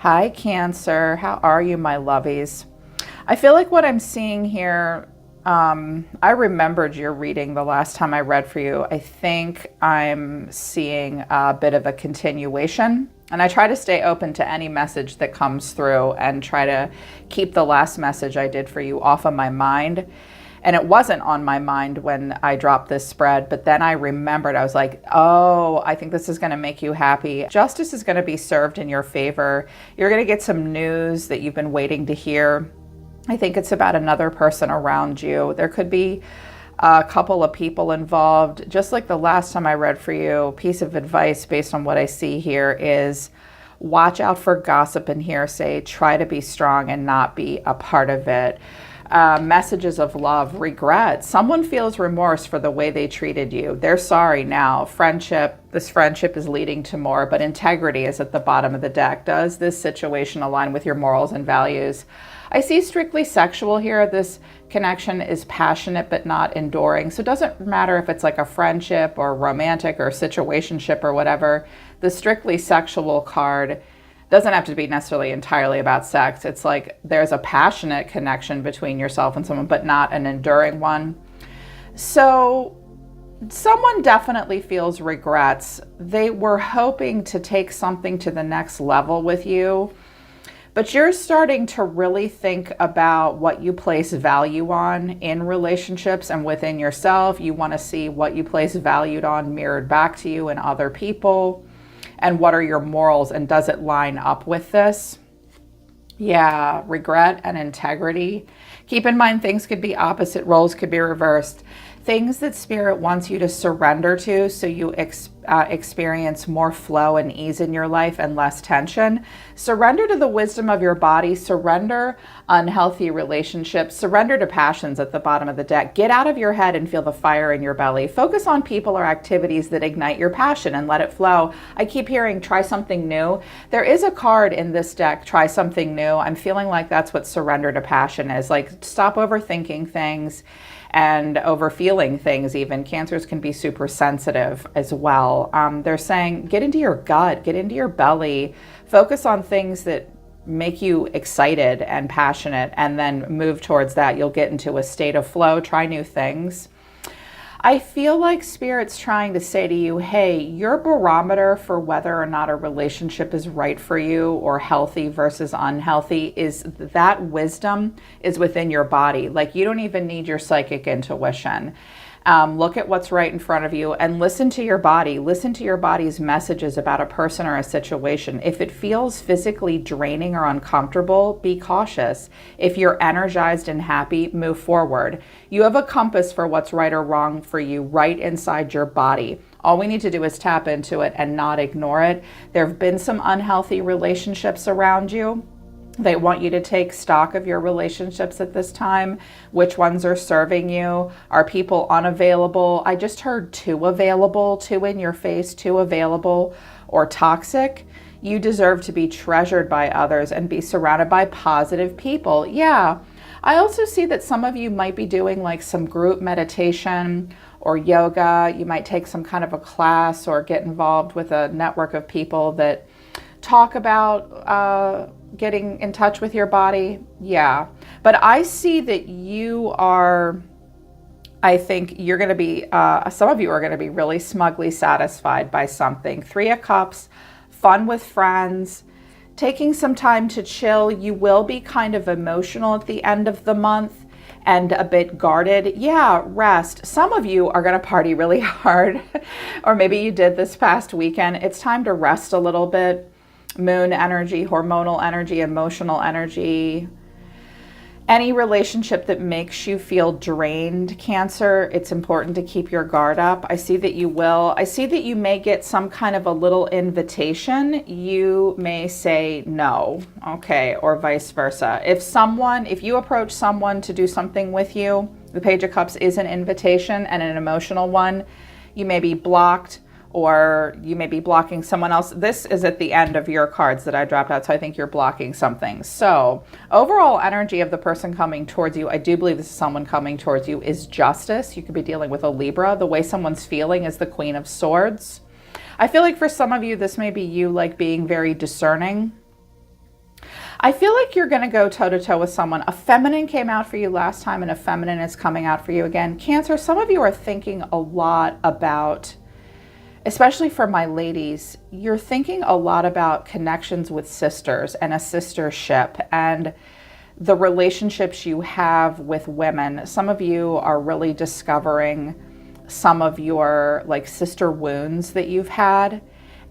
Hi, Cancer. How are you, my lovies? I feel like what I'm seeing here, I remembered your reading the last time I read for you. I think I'm seeing a bit of a continuation. And I try to stay open to any message that comes through and try to keep the last message I did for you off of my mind. And it wasn't on my mind when I dropped this spread, but then I remembered, I was like, oh, I think this is going to make you happy. Justice is going to be served in your favor. You're going to get some news that you've been waiting to hear. I think it's about another person around you. There could be a couple of people involved. Just like the last time I read for you, piece of advice based on what I see here is watch out for gossip and hearsay. Try to be strong and not be a part of it. Messages of love, regret. Someone feels remorse for the way they treated you. They're sorry now. Friendship, this friendship is leading to more, but integrity is at the bottom of the deck. Does this situation align with your morals and values? I see strictly sexual here. This connection is passionate but not enduring. So it doesn't matter if it's like a friendship or romantic or situationship or whatever. The strictly sexual card doesn't have to be necessarily entirely about sex. It's like there's a passionate connection between yourself and someone, but not an enduring one. So someone definitely feels regrets. They were hoping to take something to the next level with you, but you're starting to really think about what you place value on in relationships and within yourself. You want to see what you place value on mirrored back to you and other people. And what are your morals, and does it line up with this? Yeah, regret and integrity. Keep in mind, things could be opposite, roles could be reversed. Things that Spirit wants you to surrender to so you experience more flow and ease in your life and less tension. Surrender to the wisdom of your body. Surrender unhealthy relationships. Surrender to passions at the bottom of the deck. Get out of your head and feel the fire in your belly. Focus on people or activities that ignite your passion and let it flow. I keep hearing try something new. There is a card in this deck, try something new. I'm feeling like that's what surrender to passion is. Like, stop overthinking things and over feeling things. Even cancers can be super sensitive as well. They're saying get into your gut, get into your belly, focus on things that make you excited and passionate, and then move towards that. You'll get into a state of flow, try new things. I feel like Spirit's trying to say to you, hey, your barometer for whether or not a relationship is right for you or healthy versus unhealthy is that wisdom is within your body. Like, you don't even need your psychic intuition. Look at what's right in front of you and listen to your body. Listen to your body's messages about a person or a situation. If it feels physically draining or uncomfortable, be cautious. If you're energized and happy, move forward. You have a compass for what's right or wrong for you right inside your body. All we need to do is tap into it and not ignore it. There have been some unhealthy relationships around you. They want you to take stock of your relationships at this time. Which ones are serving you? Are people unavailable? I just heard too available, too in your face, too available, or toxic. You deserve to be treasured by others and be surrounded by positive people. Yeah. I also see that some of you might be doing like some group meditation or yoga. You might take some kind of a class or get involved with a network of people that talk about getting in touch with your body. Yeah. But I see that you are, I think you're going to be, some of you are going to be really smugly satisfied by something. 3 of Cups, fun with friends, taking some time to chill. You will be kind of emotional at the end of the month and a bit guarded. Yeah, rest. Some of you are going to party really hard, or maybe you did this past weekend. It's time to rest a little bit. Moon energy, hormonal energy, emotional energy. Any relationship that makes you feel drained, Cancer, it's important to keep your guard up. I see that you will. I see that you may get some kind of a little invitation. You may say no, okay, or vice versa. If you approach someone to do something with you, the Page of Cups is an invitation and an emotional one. You may be blocked, or you may be blocking someone else. This is at the end of your cards that I dropped out, so I think you're blocking something. So overall energy of the person coming towards you, I do believe this is someone coming towards you, is justice. You could be dealing with a Libra. The way someone's feeling is the Queen of Swords. I feel like for some of you, this may be you like being very discerning I feel like you're going to go toe-to-toe with someone. A feminine came out for you last time, and a feminine is coming out for you again. Cancer, some of you are thinking a lot about, especially for my ladies, you're thinking a lot about connections with sisters and a sistership and the relationships you have with women. Some of you are really discovering some of your like sister wounds that you've had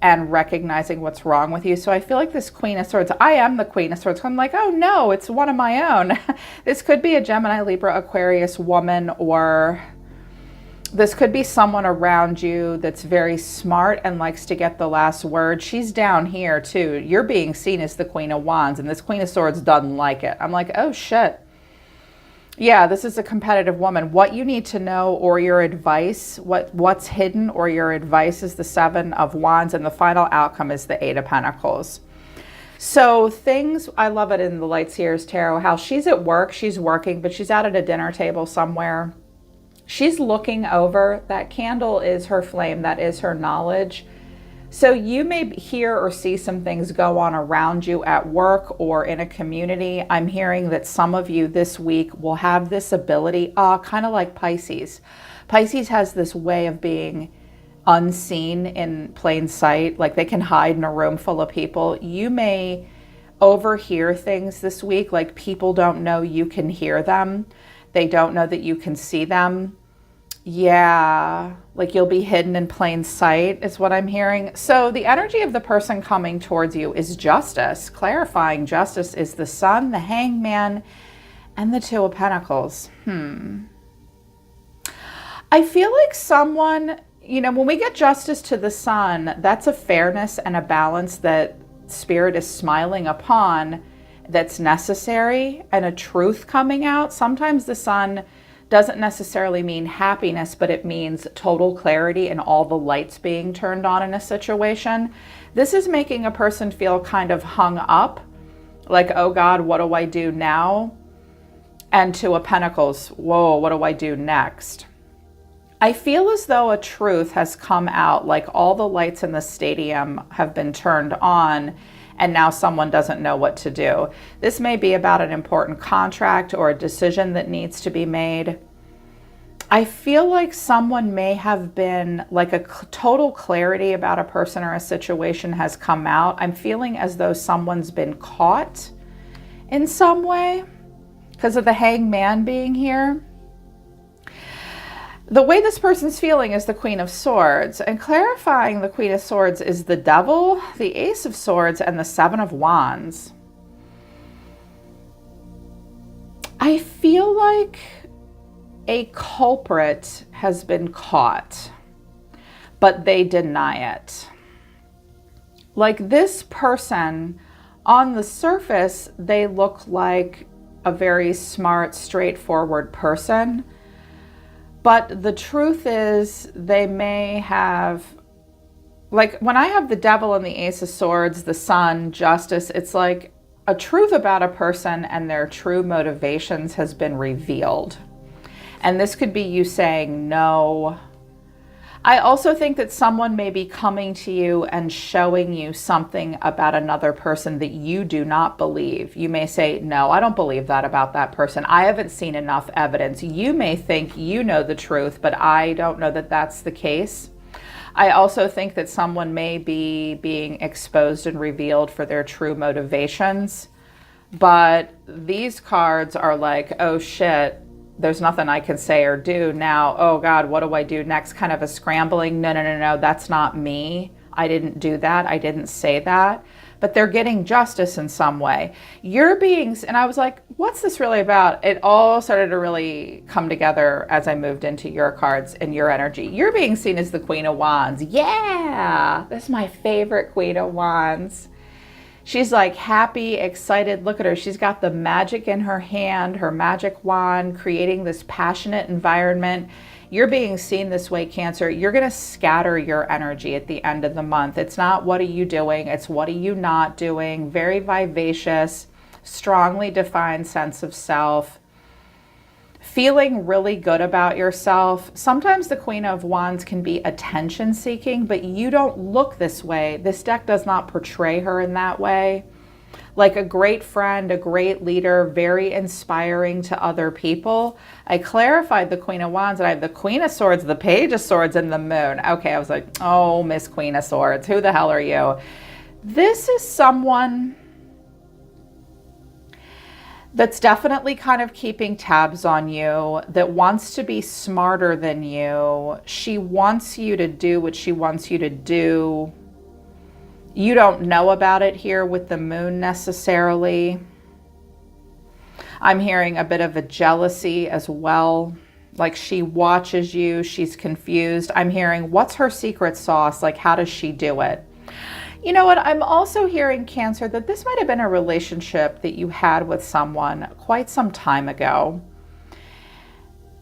and recognizing what's wrong with you. So I feel like this Queen of Swords, I am the Queen of Swords. I'm like, oh no, it's one of my own. This could be a Gemini, Libra, Aquarius woman, or this could be someone around you that's very smart and likes to get the last word. She's down here too. You're being seen as the Queen of Wands, and this Queen of Swords doesn't like it. I'm like, oh shit. Yeah, this is a competitive woman. What you need to know, or your advice, what's hidden, or your advice, is the Seven of Wands, and the final outcome is the Eight of Pentacles. So things, I love it in the Light Seers Tarot, how she's at work, she's working, but she's out at a dinner table somewhere. She's looking over. That candle is her flame, that is her knowledge. So you may hear or see some things go on around you at work or in a community. I'm hearing that some of you this week will have this ability, kind of like Pisces. Pisces has this way of being unseen in plain sight, like they can hide in a room full of people. You may overhear things this week, like people don't know you can hear them. They don't know that you can see them. Yeah, like you'll be hidden in plain sight is what I'm hearing. So the energy of the person coming towards you is justice. Clarifying justice is the Sun, the Hangman, and the Two of Pentacles. I feel like someone, you know, when we get justice to the Sun, that's a fairness and a balance that Spirit is smiling upon, that's necessary, and a truth coming out. Sometimes the Sun doesn't necessarily mean happiness, but it means total clarity and all the lights being turned on in a situation. This is making a person feel kind of hung up, like, oh God, what do I do now? And Two of Pentacles, whoa, what do I do next? I feel as though a truth has come out, like all the lights in the stadium have been turned on, and now someone doesn't know what to do. This may be about an important contract or a decision that needs to be made. I feel like someone may have been, like a total clarity about a person or a situation has come out. I'm feeling as though someone's been caught in some way because of the Hangman being here. The way this person's feeling is the Queen of Swords, and clarifying the Queen of Swords is the Devil, the Ace of Swords, and the Seven of Wands. I feel like a culprit has been caught, but they deny it. Like this person, on the surface, they look like a very smart, straightforward person. But the truth is they may have, like when I have the Devil and the Ace of Swords, the Sun, justice, it's like a truth about a person and their true motivations has been revealed. And this could be you saying no. I also think that someone may be coming to you and showing you something about another person that you do not believe. You may say, no, I don't believe that about that person. I haven't seen enough evidence. You may think you know the truth, but I don't know that that's the case. I also think that someone may be being exposed and revealed for their true motivations. But these cards are like, oh shit, there's nothing I can say or do now. Oh God, what do I do next? Kind of a scrambling. No, that's not me. I didn't do that. I didn't say that. But they're getting justice in some way. You're being, and I was like, what's this really about? It all started to really come together as I moved into your cards and your energy. You're being seen as the Queen of Wands. Yeah, that's my favorite Queen of Wands. She's like happy, excited. Look at her. She's got the magic in her hand, her magic wand, creating this passionate environment. You're being seen this way, Cancer. You're going to scatter your energy at the end of the month. It's not what are you doing? It's what are you not doing? Very vivacious, strongly defined sense of self. Feeling really good about yourself. Sometimes the Queen of Wands can be attention seeking, but you don't look this way. This deck does not portray her in that way. like a great friend, a great leader, very inspiring to other people. I clarified the Queen of Wands, and I have the Queen of Swords, the Page of Swords, and the Moon. Okay, I was like, oh, Miss Queen of Swords, who the hell are you? This is someone that's definitely kind of keeping tabs on you, that wants to be smarter than you. She wants you to do what she wants you to do. You don't know about it here with the Moon necessarily. I'm hearing a bit of a jealousy as well. Like she watches you, she's confused. I'm hearing, what's her secret sauce? Like, how does she do it? You know what? I'm also hearing, Cancer, that this might have been a relationship that you had with someone quite some time ago.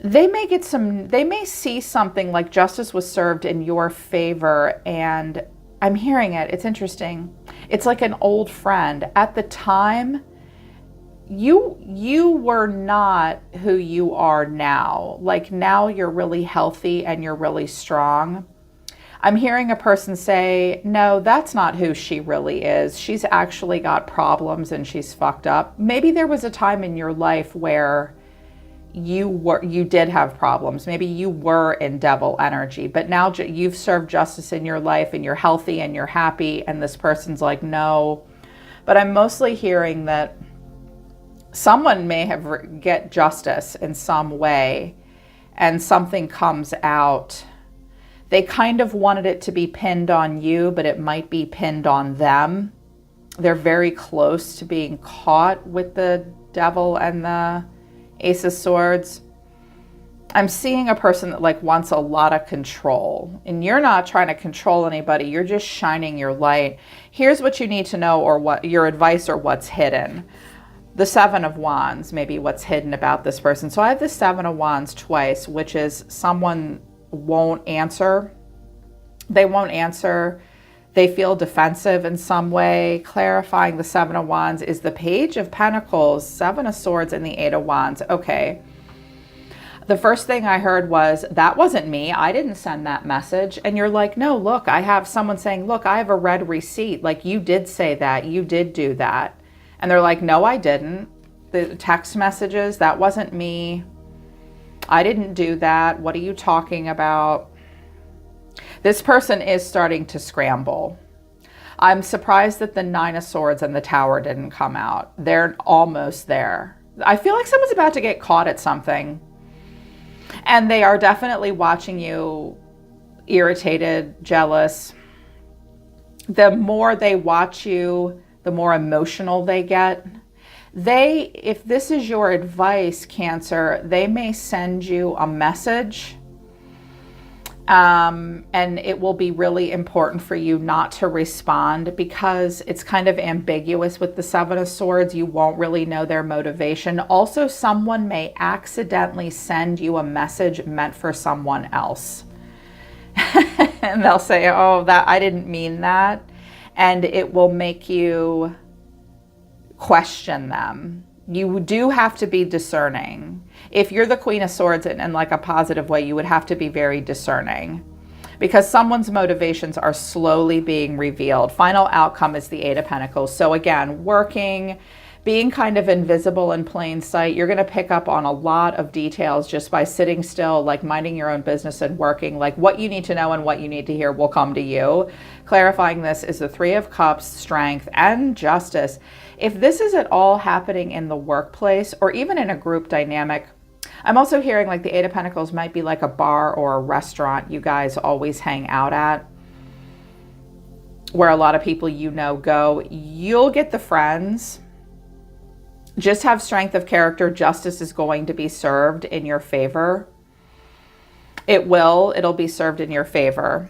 They may see something like justice was served in your favor, and I'm hearing it. It's interesting. It's like an old friend. At the time, you were not who you are now. Like now you're really healthy and you're really strong. I'm hearing a person say, no, that's not who she really is. She's actually got problems and she's fucked up. Maybe there was a time in your life where you did have problems. Maybe you were in devil energy, but now you've served justice in your life and you're healthy and you're happy. And this person's like, no. But I'm mostly hearing that someone may have get justice in some way and something comes out. They kind of wanted it to be pinned on you, but it might be pinned on them. They're very close to being caught with the Devil and the Ace of Swords. I'm seeing a person that like wants a lot of control, and you're not trying to control anybody. You're just shining your light. Here's what you need to know, or what your advice, or what's hidden. The Seven of Wands, maybe what's hidden about this person. So I have the Seven of Wands twice, which is someone won't answer. They won't answer. They feel defensive in some way. Clarifying the Seven of Wands is the Page of Pentacles, Seven of Swords, and the Eight of Wands. Okay. The first thing I heard was, that wasn't me. I didn't send that message. And you're like, no, look, I have someone saying, look, I have a red receipt. Like, you did say that. You did do that. And they're like, no, I didn't. The text messages, that wasn't me. I didn't do that. What are you talking about? This person is starting to scramble. I'm surprised that the Nine of Swords and the Tower didn't come out. They're almost there. I feel like someone's about to get caught at something. And they are definitely watching you, irritated, jealous. The more they watch you, the more emotional they get. If this is your advice, Cancer, they may send you a message, and it will be really important for you not to respond, because it's kind of ambiguous with the Seven of Swords. You won't really know their motivation. Also, someone may accidentally send you a message meant for someone else. And they'll say, oh, that I didn't mean that. And it will make you question them. You do have to be discerning. If you're the Queen of Swords in like a positive way, you would have to be very discerning, because someone's motivations are slowly being revealed. Final outcome is the Eight of Pentacles. So again, working, being kind of invisible in plain sight. You're going to pick up on a lot of details just by sitting still, like minding your own business and working. Like what you need to know and what you need to hear will come to you. Clarifying this is the Three of Cups, Strength, and Justice. If this is at all happening in the workplace or even in a group dynamic, I'm also hearing like the Eight of Pentacles might be like a bar or a restaurant you guys always hang out at, where a lot of people you know go. You'll get the friends. Just have strength of character. Justice is going to be served in your favor. It'll be served in your favor,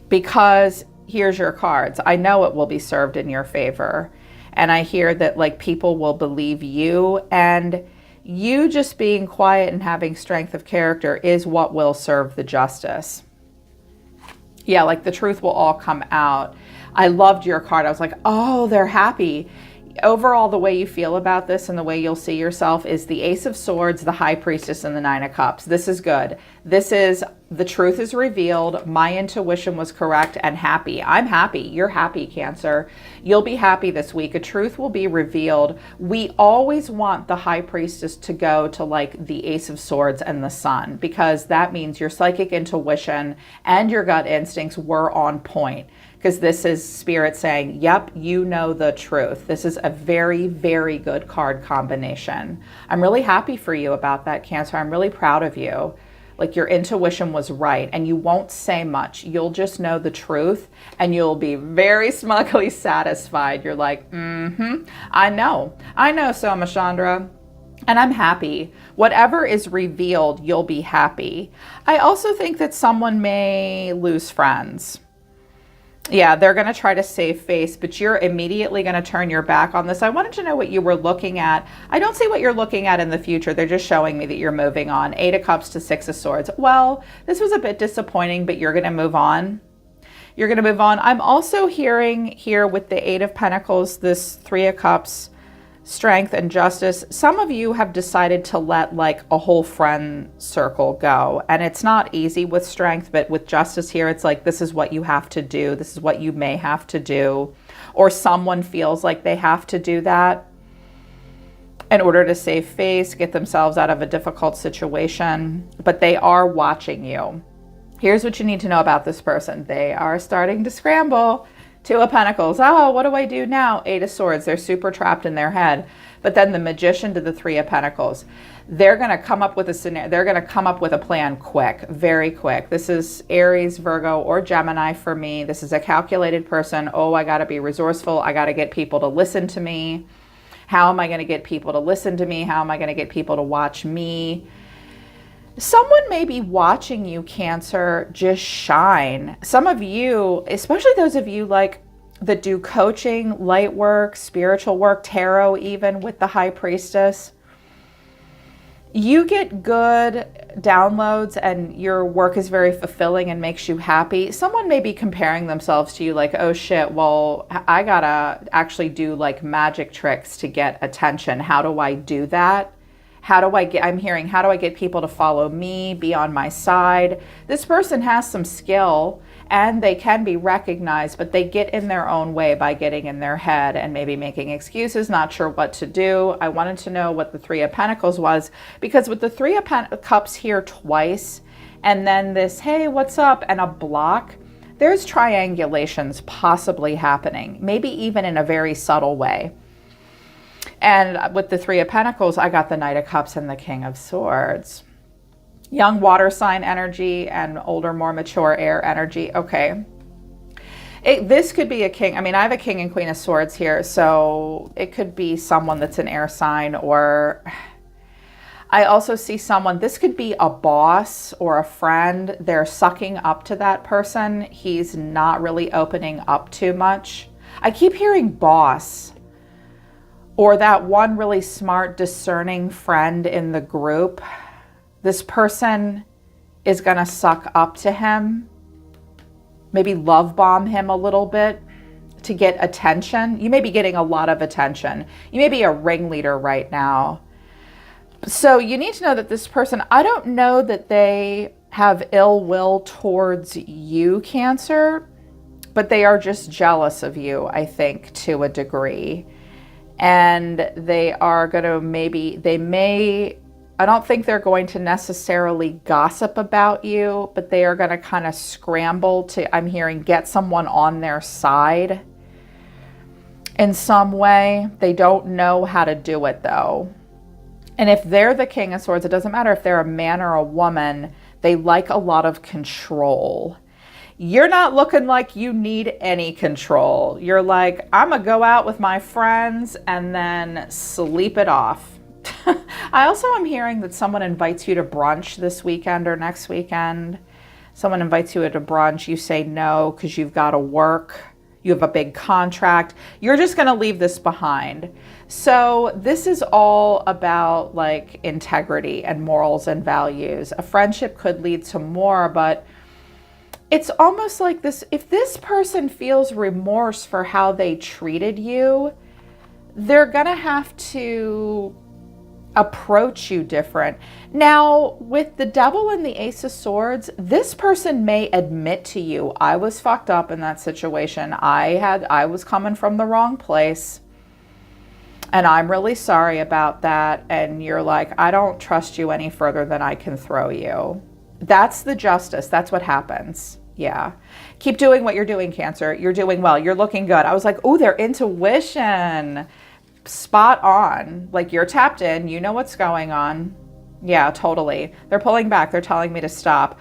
because here's your cards. I know it will be served in your favor. And I hear that like people will believe you, and you just being quiet and having strength of character is what will serve the justice. Yeah, like the truth will all come out. I loved your card. I was like, oh, they're happy. overall, the way you feel about this and the way you'll see yourself is the Ace of Swords, the High Priestess, and the Nine of Cups. This is good. This is, the truth is revealed. My intuition was correct and happy. I'm happy. You're happy, Cancer. You'll be happy this week. A truth will be revealed. We always want the High Priestess to go to like the Ace of Swords and the Sun, because that means your psychic intuition and your gut instincts were on point. Because this is Spirit saying, yep, you know the truth. This is a very, very good card combination. I'm really happy for you about that, Cancer. I'm really proud of you. Like, your intuition was right, and you won't say much. You'll just know the truth, and you'll be very smugly satisfied. You're like, I know, Soma Chandra. And I'm happy. Whatever is revealed, you'll be happy. I also think that someone may lose friends. Yeah, they're going to try to save face, but you're immediately going to turn your back on this. I wanted to know what you were looking at. I don't see what you're looking at in the future. They're just showing me that you're moving on. 8 of Cups to 6 of Swords. Well, this was a bit disappointing, but you're going to move on. You're going to move on. I'm also hearing here with the 8 of Pentacles, this 3 of Cups, Strength and Justice. Some of you have decided to let like a whole friend circle go, and it's not easy with Strength, but with Justice here, it's like, this is what you have to do. This is what you may have to do, or someone feels like they have to do that in order to save face, get themselves out of a difficult situation, but they are watching you. Here's what you need to know about this person. They are starting to scramble. 2 of Pentacles. Oh, what do I do now? 8 of Swords. They're super trapped in their head. But then the Magician to the 3 of Pentacles. They're going to come up with a scenario. They're going to come up with a plan quick, very quick. This is Aries, Virgo, or Gemini for me. This is a calculated person. Oh, I got to be resourceful. I got to get people to listen to me. How am I going to get people to listen to me? How am I going to get people to watch me? Someone may be watching you, Cancer, just shine. Some of you, especially those of you like that do coaching, light work, spiritual work, tarot, even with the High Priestess, you get good downloads and your work is very fulfilling and makes you happy. Someone may be comparing themselves to you like, oh shit, well, I gotta actually do like magic tricks to get attention. How do I do that? I'm hearing, how do I get people to follow me, be on my side? This person has some skill and they can be recognized, but they get in their own way by getting in their head and maybe making excuses, not sure what to do. I wanted to know what the 3 of Pentacles was, because with the 3 of Cups here twice, and then this, hey, what's up, and a block, there's triangulations possibly happening, maybe even in a very subtle way. And with the 3 of Pentacles, I got the Knight of Cups and the King of Swords. Young water sign energy and older, more mature air energy. Okay. This could be a king. I mean, I have a King and Queen of Swords here, so it could be someone that's an air sign, or I also see someone, this could be a boss or a friend. They're sucking up to that person. He's not really opening up too much. I keep hearing boss. Or that one really smart, discerning friend in the group. This person is going to suck up to him, maybe love bomb him a little bit to get attention. You may be getting a lot of attention. You may be a ringleader right now. So you need to know that this person, I don't know that they have ill will towards you, Cancer, but they are just jealous of you, I think, to a degree. And they are going to I don't think they're going to necessarily gossip about you, but they are going to kind of scramble to, I'm hearing, get someone on their side in some way. They don't know how to do it though. And if they're the King of Swords, it doesn't matter if they're a man or a woman, they like a lot of control. You're not looking like you need any control. You're like, I'm gonna go out with my friends and then sleep it off. I also am hearing that someone invites you to brunch this weekend or next weekend. Someone invites you to brunch, you say no because you've got to work. You have a big contract. You're just gonna leave this behind. So this is all about like integrity and morals and values. A friendship could lead to more, but it's almost like this, if this person feels remorse for how they treated you, they're gonna have to approach you different. Now, with the Devil and the Ace of Swords, this person may admit to you, I was fucked up in that situation. I was coming from the wrong place, and I'm really sorry about that. And you're like, I don't trust you any further than I can throw you. That's the Justice. That's what happens. Yeah. Keep doing what you're doing, Cancer. You're doing well. You're looking good. I was like, oh, their intuition. Spot on. Like, you're tapped in. You know what's going on. Yeah, totally. They're pulling back. They're telling me to stop.